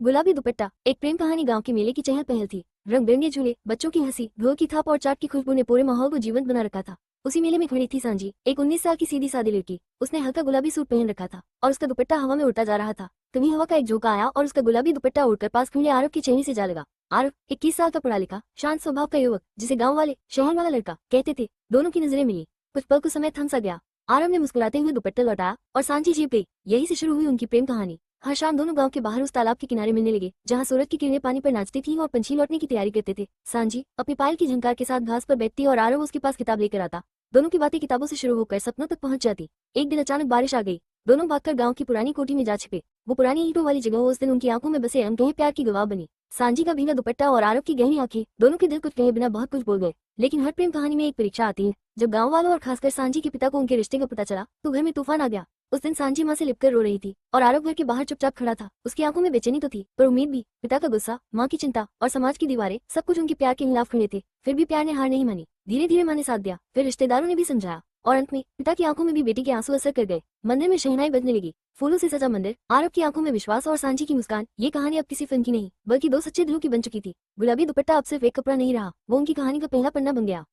गुलाबी दुपट्टा एक प्रेम कहानी गांव के मेले की चहल पहल थी। रंग बिरंगे झूले, बच्चों की हंसी, ढोल की थाप और चाट की खुशबू ने पूरे माहौल को जीवंत बना रखा था। उसी मेले में खड़ी थी सांजी, एक 19 साल की सीधी सादी लड़की। उसने हल्का गुलाबी सूट पहन रखा था और उसका दुपट्टा हवा में उड़ता जा रहा था। तभी हवा का एक झोंका आया और उसका गुलाबी दुपट्टा उड़कर पास खड़े आरव की चेहरे से जा लगा। आरव 21 साल का पढ़ा लिखा शांत स्वभाव का युवक, जिसे गाँव वाले शहर वाला लड़का कहते थे। दोनों की नजरें मिली। कुछ पल को समय थम सा गया। आरव ने मुस्कुराते हुए दुपट्टा लौटाया और सांची जीप गई। यही से शुरू हुई उनकी प्रेम कहानी। हर शाम दोनों गांव के बाहर उस तालाब के किनारे मिलने लगे जहां सूरज की किरणें पानी पर नाचती थीं और पंछी लौटने की तैयारी करते थे। सांजी अपनी पायल की झंकार के साथ घास पर बैठती और आरव उसके पास किताब लेकर आता। दोनों की बातें किताबों से शुरू होकर सपनों तक पहुंच जाती। एक दिन अचानक बारिश आ गई। दोनों भागकर गांव की पुरानी कोठी में जा छिपे। वो पुरानी ईंटों वाली जगह उस दिन उनकी आंखों में बसे अनकहे प्यार की गवाह बनी। सांजी का भीगा दुपट्टा और आरव की गहरी आंखें, दोनों के दिल कुछ कहे बिना बहुत कुछ बोल गए। लेकिन हर प्रेम कहानी में एक परीक्षा आती है। जब गांव वालों और खासकर सांजी के पिता को उनके रिश्ते का पता चला तो घर में तूफान आ गया। उस दिन सांजी माँ से लिपकर रो रही थी और आरव घर के बाहर चुपचाप खड़ा था। उसकी आंखों में बेचैनी तो थी पर उम्मीद भी। पिता का गुस्सा, माँ की चिंता और समाज की दीवारें, सब कुछ उनके प्यार के खिलाफ खड़े थे। फिर भी प्यार ने हार नहीं मानी। धीरे धीरे माँ ने साथ दिया, फिर रिश्तेदारों ने भी समझाया और अंत में पिता की आंखों में भी बेटी के आंसू असर कर गए। मंदिर में शहनाई बजने लगी, फूलों से सजा मंदिर, आरव की आंखों में विश्वास और सांची की मुस्कान। ये कहानी अब किसी फिल्म की नहीं बल्कि दो सच्चे दिलों की बन चुकी थी। गुलाबी दुपट्टा अब सिर्फ एक कपड़ा नहीं रहा, वो उनकी कहानी का पहला पन्ना बन गया।